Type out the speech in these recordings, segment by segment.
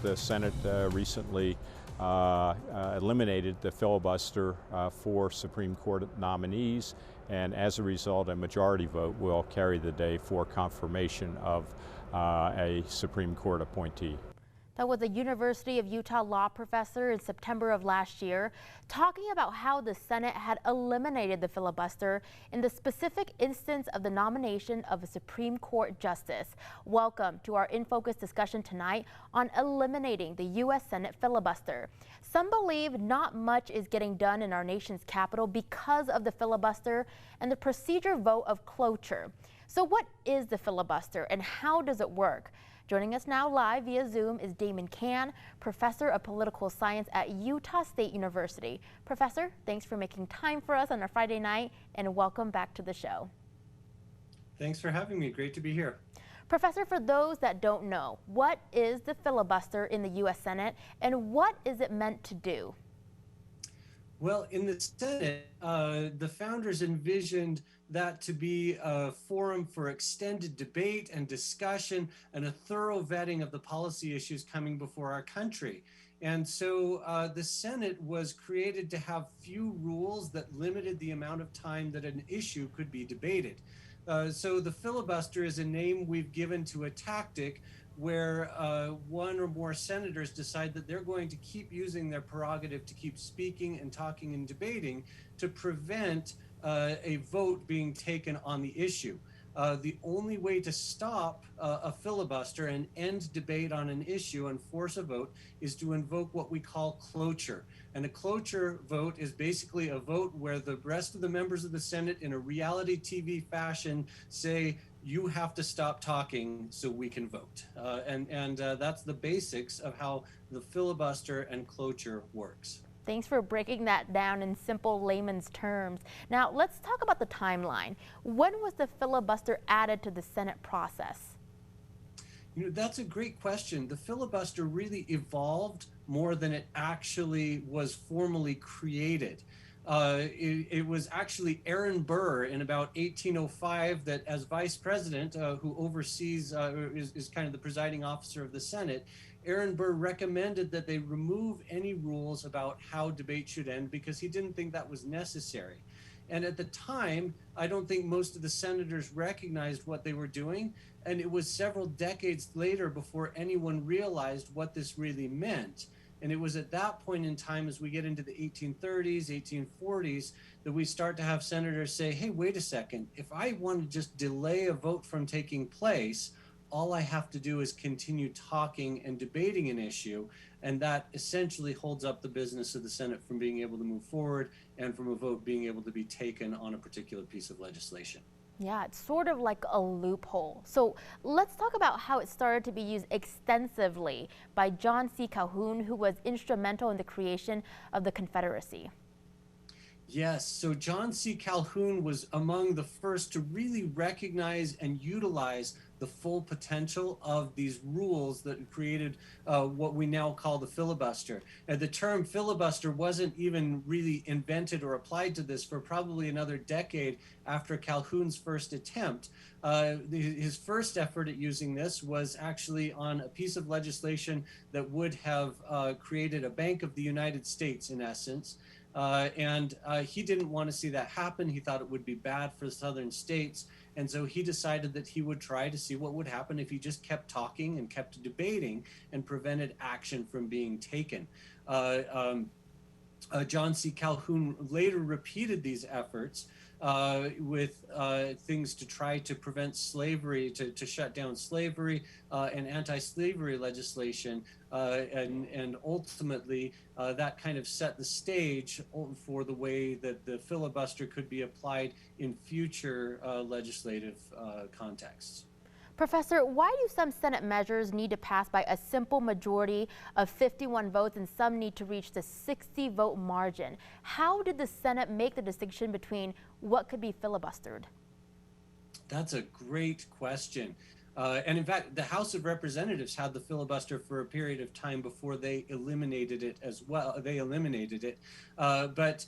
the Senate recently eliminated the filibuster for Supreme Court nominees, and as a result, a majority vote will carry the day for confirmation of a Supreme Court appointee. That was a University of Utah law professor in September of last year, talking about how the Senate had eliminated the filibuster in the specific instance of the nomination of a Supreme Court justice. Welcome to our In Focus discussion tonight on eliminating the U.S. Senate filibuster. Some believe not much is getting done in our nation's capital because of the filibuster and the procedure vote of cloture. So what is the filibuster and how does it work? Joining us now live via Zoom is DAMON, professor of political science at Utah State University. Professor, thanks for making time for us on a Friday night, and welcome back to the show. Thanks for having me. Great to be here. Professor, for those that don't know, what is the filibuster in the U.S. Senate and what is it meant to do? Well, in the Senate, the founders envisioned that to be a forum for extended debate and discussion and a thorough vetting of the policy issues coming before our country. And so the Senate was created to have few rules that limited the amount of time that an issue could be debated. So the filibuster is a name we've given to a tactic where one or more senators decide that they're going to keep using their prerogative to keep speaking and talking and debating to prevent a vote being taken on the issue. The only way to stop a filibuster and end debate on an issue and force a vote is to invoke what we call cloture. And a cloture vote is basically a vote where the rest of the members of the Senate in a reality TV fashion say, you have to stop talking so we can vote. And that's the basics of how the filibuster and cloture works. Thanks for breaking that down in simple layman's terms. Now let's talk about the timeline. When was the filibuster added to the Senate process? You know, that's a great question. The filibuster really evolved more than it actually was formally created. It was actually Aaron Burr in about 1805 that, as vice president, who oversees, is kind of the presiding officer of the Senate, Aaron Burr recommended that they remove any rules about how debate should end because he didn't think that was necessary. And at the time, I don't think most of the senators recognized what they were doing. And it was several decades later before anyone realized what this really meant. And it was at that point in time, as we get into the 1830s, 1840s, that we start to have senators say, hey, wait a second, if I want to just delay a vote from taking place, all I have to do is continue talking and debating an issue. And that essentially holds up the business of the Senate from being able to move forward and from a vote being able to be taken on a particular piece of legislation. Yeah, it's sort of like a loophole. So let's talk about how it started to be used extensively by John C. Calhoun, who was instrumental in the creation of the Confederacy. Yes, so John C. Calhoun was among the first to really recognize and utilize the full potential of these rules that created what we now call the filibuster. And the term filibuster wasn't even really invented or applied to this for probably another decade after Calhoun's first attempt. His first effort at using this was actually on a piece of legislation that would have created a Bank of the United States, in essence. And he didn't want to see that happen. He thought it would be bad for the southern states. And so he decided that he would try to see what would happen if he just kept talking and kept debating and prevented action from being taken. John C. Calhoun later repeated these efforts with things to try to prevent slavery, to shut down slavery and anti-slavery legislation. And ultimately, that kind of set the stage for the way that the filibuster could be applied in future legislative contexts. Professor, why do some Senate measures need to pass by a simple majority of 51 votes and some need to reach the 60-vote margin? How did the Senate make the distinction between what could be filibustered? That's a great question. And in fact, the House of Representatives had the filibuster for a period of time before they eliminated it as well. They eliminated it. But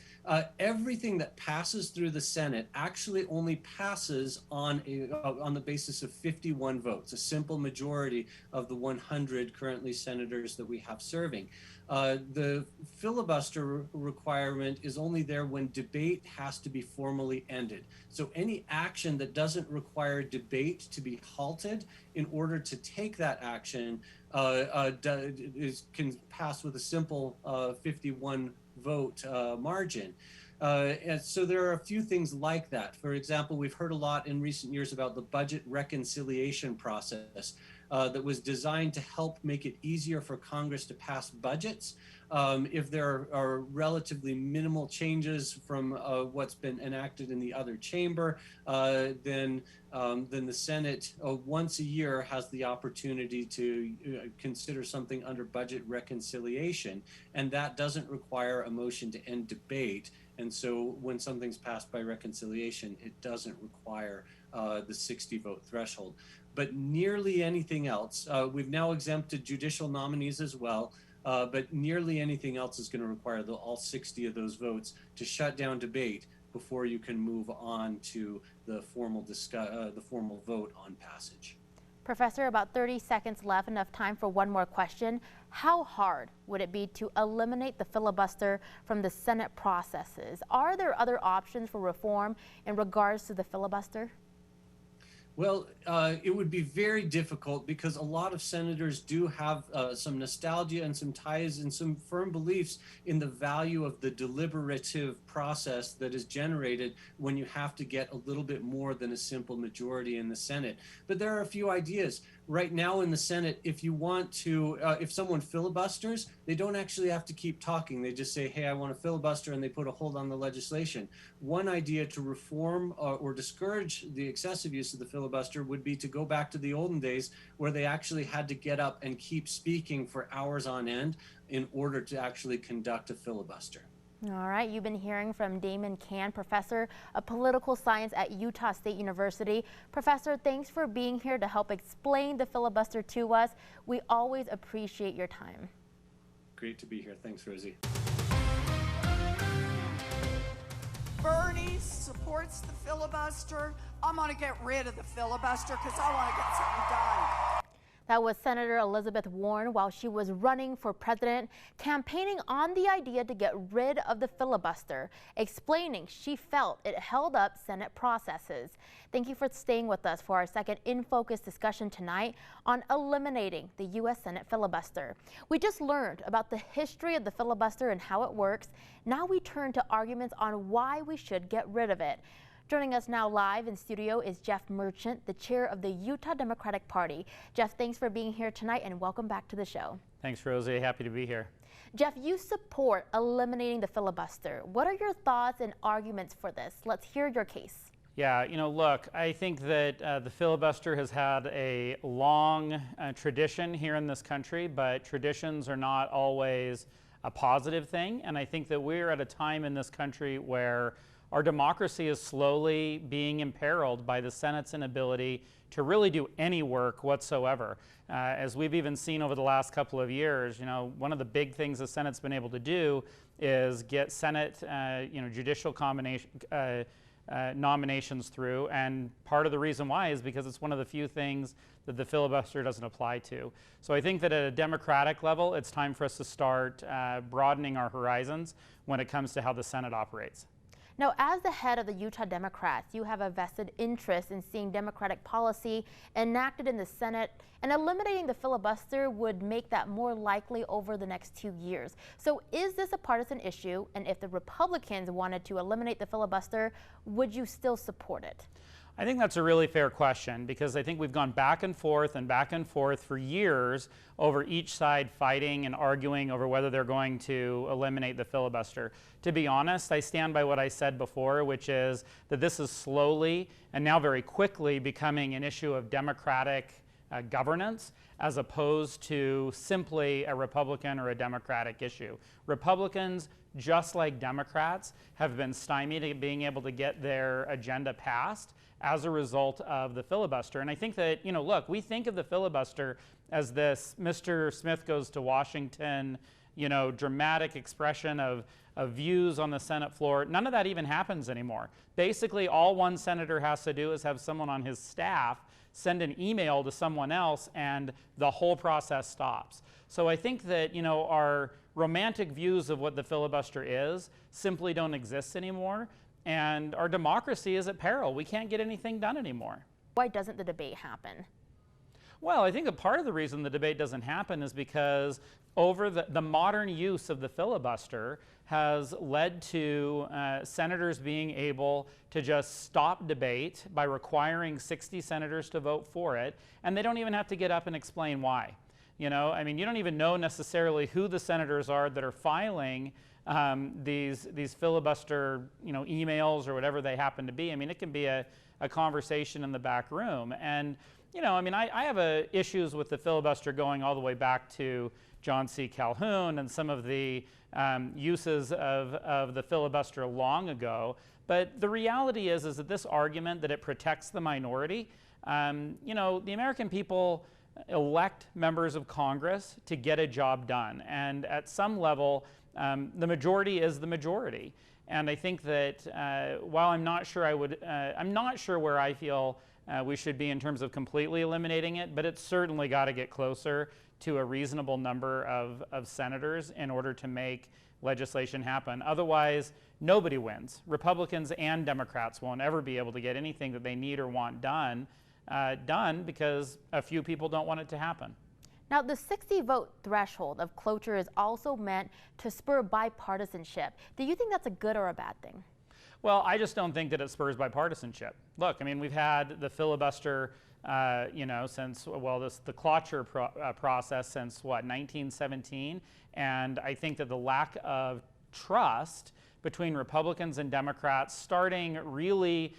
everything that passes through the Senate actually only passes on the basis of 51 votes, a simple majority of the 100 currently senators that we have serving. The filibuster requirement is only there when debate has to be formally ended. So any action that doesn't require debate to be halted in order to take that action can pass with a simple 51 vote margin. And so there are a few things like that. For example, we've heard a lot in recent years about the budget reconciliation process that was designed to help make it easier for Congress to pass budgets. If there are relatively minimal changes from what's been enacted in the other chamber, then the Senate once a year has the opportunity to consider something under budget reconciliation, and that doesn't require a motion to end debate. And so when something's passed by reconciliation, it doesn't require the 60 vote threshold. But nearly anything else, we've now exempted judicial nominees as well, but nearly anything else is going to require all 60 of those votes to shut down debate before you can move on to the formal vote on passage. Professor, about 30 seconds left, enough time for one more question. How hard would it be to eliminate the filibuster from the Senate processes? Are there other options for reform in regards to the filibuster? Well, it would be very difficult because a lot of senators do have some nostalgia and some ties and some firm beliefs in the value of the deliberative process that is generated when you have to get a little bit more than a simple majority in the Senate. But there are a few ideas. Right now in the Senate, if you want to, if someone filibusters, they don't actually have to keep talking. They just say, hey, I want to filibuster, and they put a hold on the legislation. One idea to reform or discourage the excessive use of the filibuster would be to go back to the olden days where they actually had to get up and keep speaking for hours on end in order to actually conduct a filibuster. All right, you've been hearing from Damon Can, professor of political science at Utah State University. Professor, thanks for being here to help explain the filibuster to us. We always appreciate your time. Great to be here. Thanks, Rosie. Bernie supports the filibuster. I'm going to get rid of the filibuster because I want to get something done. That was Senator Elizabeth Warren while she was running for president, campaigning on the idea to get rid of the filibuster, explaining she felt it held up Senate processes. Thank you for staying with us for our second In Focus discussion tonight on eliminating the U.S. Senate filibuster. We just learned about the history of the filibuster and how it works. Now we turn to arguments on why we should get rid of it. Joining us now live in studio is Jeff Merchant, the chair of the Utah Democratic Party. Jeff, thanks for being here tonight and welcome back to the show. Thanks, Rosie. Happy to be here. Jeff, you support eliminating the filibuster. What are your thoughts and arguments for this? Let's hear your case. Yeah, you know, look, I think that the filibuster has had a long tradition here in this country, but traditions are not always a positive thing. And I think that we're at a time in this country where our democracy is slowly being imperiled by the Senate's inability to really do any work whatsoever. As we've even seen over the last couple of years, you know, one of the big things the Senate's been able to do is get Senate, judicial nominations through, and part of the reason why is because it's one of the few things that the filibuster doesn't apply to. So I think that at a democratic level, it's time for us to start broadening our horizons when it comes to how the Senate operates. Now, as the head of the Utah Democrats, you have a vested interest in seeing Democratic policy enacted in the Senate, and eliminating the filibuster would make that more likely over the next 2 years. So is this a partisan issue? And if the Republicans wanted to eliminate the filibuster, would you still support it? I think that's a really fair question, because I think we've gone back and forth for years over each side fighting and arguing over whether they're going to eliminate the filibuster. To be honest, I stand by what I said before, which is that this is slowly and now very quickly becoming an issue of democratic governance as opposed to simply a Republican or a Democratic issue. Republicans, just like Democrats, have been stymied at being able to get their agenda passed as a result of the filibuster. And I think that, you know, look, we think of the filibuster as this Mr. Smith goes to Washington, you know, dramatic expression of views on the Senate floor. None of that even happens anymore. Basically, all one senator has to do is have someone on his staff send an email to someone else, and the whole process stops. So I think that, you know, our romantic views of what the filibuster is simply don't exist anymore, and our democracy is at peril. We can't get anything done anymore. Why doesn't the debate happen? Well, I think a part of the reason the debate doesn't happen is because over the modern use of the filibuster has led to senators being able to just stop debate by requiring 60 senators to vote for it, and they don't even have to get up and explain why. You know, I mean, you don't even know necessarily who the senators are that are filing these filibuster, you know, emails or whatever they happen to be. I mean, it can be a conversation in the back room. And, you know, I mean, I have issues with the filibuster going all the way back to John C. Calhoun and some of the uses of the filibuster long ago. But the reality is that this argument that it protects the minority, you know, the American people elect members of Congress to get a job done. And at some level, the majority is the majority. And I think that while I'm not sure I'm not sure where I feel we should be in terms of completely eliminating it, but it's certainly got to get closer to a reasonable number of senators in order to make legislation happen. Otherwise, nobody wins. Republicans and Democrats won't ever be able to get anything that they need or want done because a few people don't want it to happen. Now, the 60-vote threshold of cloture is also meant to spur bipartisanship. Do you think that's a good or a bad thing? Well, I just don't think that it spurs bipartisanship. Look, I mean, we've had the filibuster, you know, since, well, the cloture process since, what, 1917? And I think that the lack of trust between Republicans and Democrats, starting really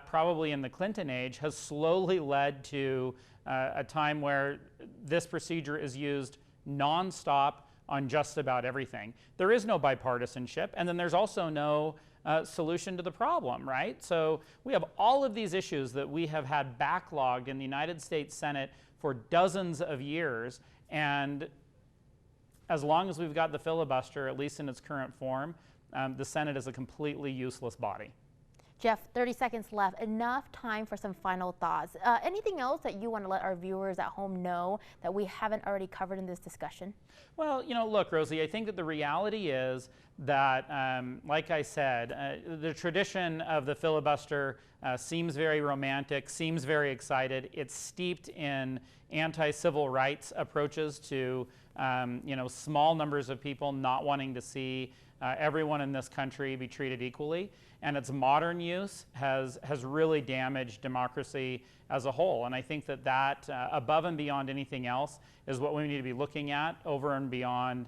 probably in the Clinton age, has slowly led to a time where this procedure is used nonstop on just about everything. There is no bipartisanship, and then there's also no solution to the problem, right? So we have all of these issues that we have had backlogged in the United States Senate for dozens of years, and as long as we've got the filibuster, at least in its current form, the Senate is a completely useless body. Jeff, 30 seconds left. Enough time for some final thoughts. Anything else that you want to let our viewers at home know that we haven't already covered in this discussion? Well, you know, look, Rosie, I think that the reality is that, like I said, the tradition of the filibuster seems very romantic, seems very excited. It's steeped in anti-civil rights approaches to, you know, small numbers of people not wanting to see everyone in this country be treated equally. And its modern use has really damaged democracy as a whole. And I think that above and beyond anything else is what we need to be looking at, over and beyond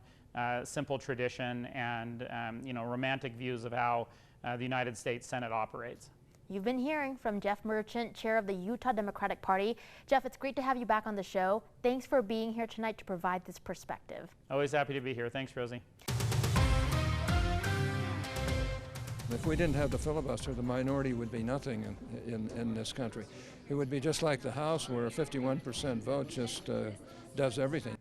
simple tradition and you know, romantic views of how the United States Senate operates. You've been hearing from Jeff Merchant, chair of the Utah Democratic Party. Jeff, it's great to have you back on the show. Thanks for being here tonight to provide this perspective. Always happy to be here. Thanks, Rosie. If we didn't have the filibuster, the minority would be nothing in this country. It would be just like the House, where a 51% vote just does everything.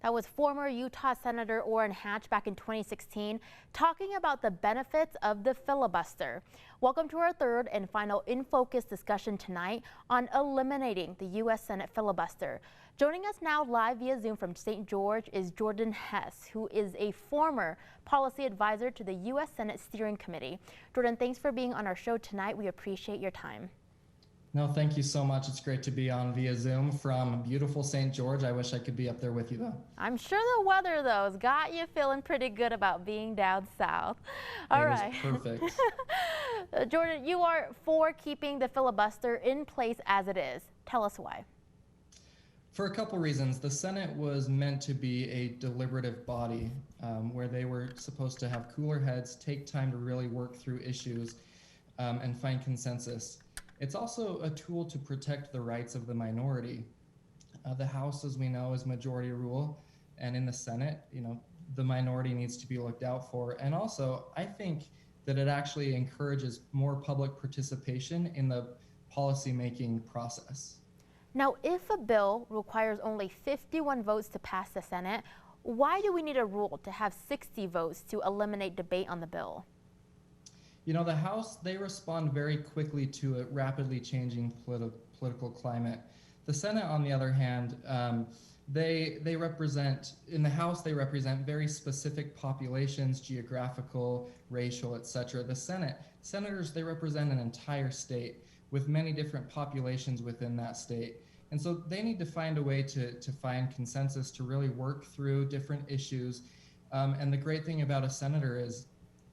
That was former Utah Senator Orrin Hatch back in 2016 talking about the benefits of the filibuster. Welcome to our third and final In Focus discussion tonight on eliminating the U.S. Senate filibuster. Joining us now live via Zoom from St. George is Jordan Hess, who is a former policy advisor to the U.S. Senate Steering Committee. Jordan, thanks for being on our show tonight. We appreciate your time. No, thank you so much. It's great to be on via Zoom from beautiful St. George. I wish I could be up there with you, though. I'm sure the weather, though, has got you feeling pretty good about being down south. All right. Perfect. Jordan, you are for keeping the filibuster in place as it is. Tell us why. For a couple reasons. The Senate was meant to be a deliberative body where they were supposed to have cooler heads, take time to really work through issues and find consensus. It's also a tool to protect the rights of the minority. The House, as we know, is majority rule, and in the Senate, you know, the minority needs to be looked out for. And also, I think that it actually encourages more public participation in the policymaking process. Now, if a bill requires only 51 votes to pass the Senate, why do we need a rule to have 60 votes to eliminate debate on the bill? You know, the House, they respond very quickly to a rapidly changing political climate. The Senate, on the other hand, they represent, in the House, they represent very specific populations, geographical, racial, etc. The senators, they represent an entire state with many different populations within that state. And so they need to find a way to find consensus, to really work through different issues. And the great thing about a senator is,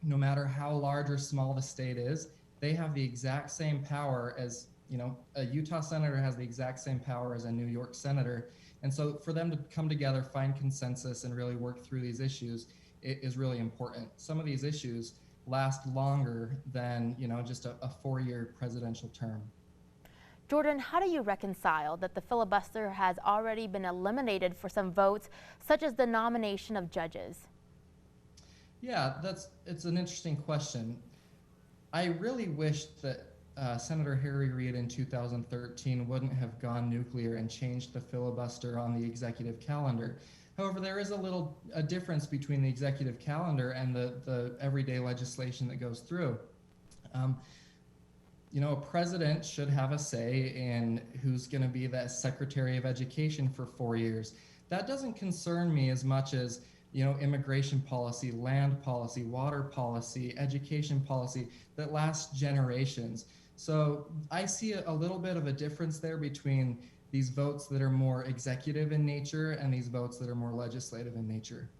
no matter how large or small the state is, they have the exact same power as, you know, a Utah senator has the exact same power as a New York senator. And so for them to come together, find consensus, and really work through these issues is really important. Some of these issues last longer than, you know, just a 4-year presidential term. Jordan, how do you reconcile that the filibuster has already been eliminated for some votes, such as the nomination of judges? Yeah, it's an interesting question. I really wish that Senator Harry Reid in 2013 wouldn't have gone nuclear and changed the filibuster on the executive calendar. However, there is a difference between the executive calendar and the everyday legislation that goes through. You know, a president should have a say in who's going to be the Secretary of Education for 4 years. That doesn't concern me as much as, you know, immigration policy, land policy, water policy, education policy that lasts generations. So I see a little bit of a difference there between these votes that are more executive in nature and these votes that are more legislative in nature.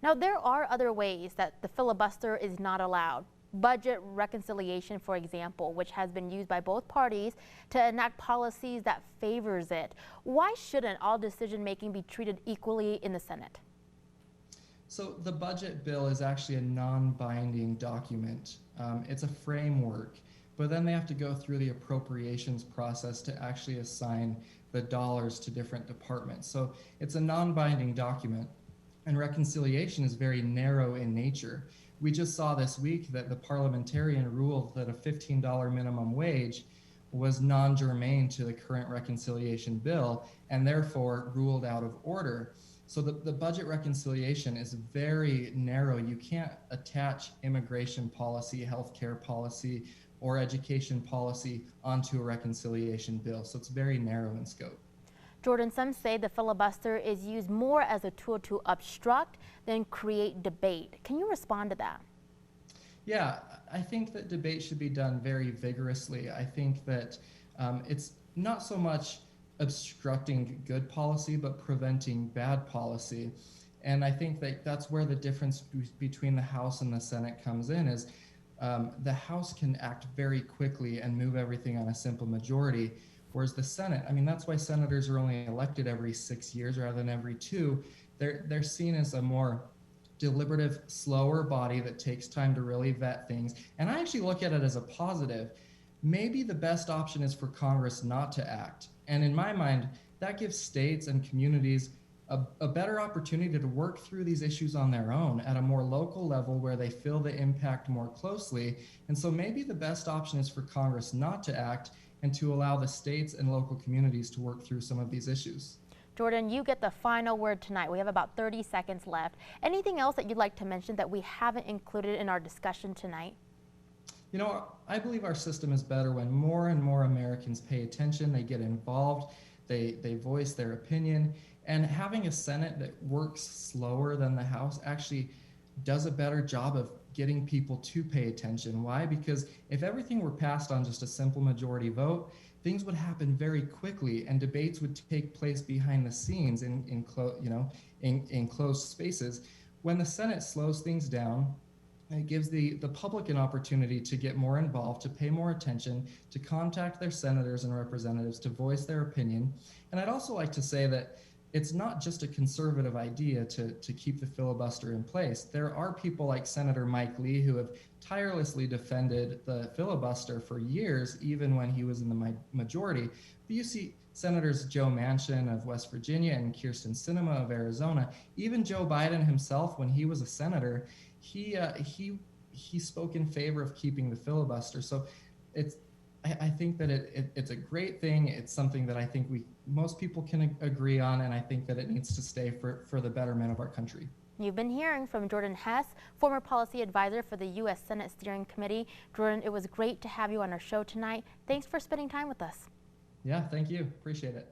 Now, there are other ways that the filibuster is not allowed. Budget reconciliation, for example, which has been used by both parties to enact policies that favors it. Why shouldn't all decision-making be treated equally in the Senate? So the budget bill is actually a non-binding document. It's a framework, but then they have to go through the appropriations process to actually assign the dollars to different departments. So it's a non-binding document, and reconciliation is very narrow in nature. We just saw this week that the parliamentarian ruled that a $15 minimum wage was non-germane to the current reconciliation bill and therefore ruled out of order. So the budget reconciliation is very narrow. You can't attach immigration policy, healthcare policy, or education policy onto a reconciliation bill. So it's very narrow in scope. Jordan, some say the filibuster is used more as a tool to obstruct than create debate. Can you respond to that? Yeah, I think that debate should be done very vigorously. I think that it's not so much obstructing good policy, but preventing bad policy. And I think that that's where the difference between the House and the Senate comes in, is the House can act very quickly and move everything on a simple majority, whereas the Senate, I mean, that's why senators are only elected every 6 years rather than every 2. They're seen as a more deliberative, slower body that takes time to really vet things. And I actually look at it as a positive. Maybe the best option is for Congress not to act. And in my mind, that gives states and communities a better opportunity to work through these issues on their own at a more local level where they feel the impact more closely. And so maybe the best option is for Congress not to act and to allow the states and local communities to work through some of these issues. Jordan, you get the final word tonight. We have about 30 seconds left. Anything else that you'd like to mention that we haven't included in our discussion tonight? You know, I believe our system is better when more and more Americans pay attention, they get involved, they voice their opinion, and having a Senate that works slower than the House actually does a better job of getting people to pay attention. Why? Because if everything were passed on just a simple majority vote, things would happen very quickly and debates would take place behind the scenes in closed spaces. When the Senate slows things down, it gives the public an opportunity to get more involved, to pay more attention, to contact their senators and representatives, to voice their opinion. And I'd also like to say that it's not just a conservative idea to keep the filibuster in place. There are people like Senator Mike Lee who have tirelessly defended the filibuster for years, even when he was in the majority. But you see Senators Joe Manchin of West Virginia and Kyrsten Sinema of Arizona, even Joe Biden himself, when he was a senator, he spoke in favor of keeping the filibuster. So I think that it's a great thing. It's something that I think most people can agree on, and I think that it needs to stay for the betterment of our country. You've been hearing from Jordan Hess, former policy advisor for the U.S. Senate Steering Committee. Jordan, it was great to have you on our show tonight. Thanks for spending time with us. Yeah, thank you. Appreciate it.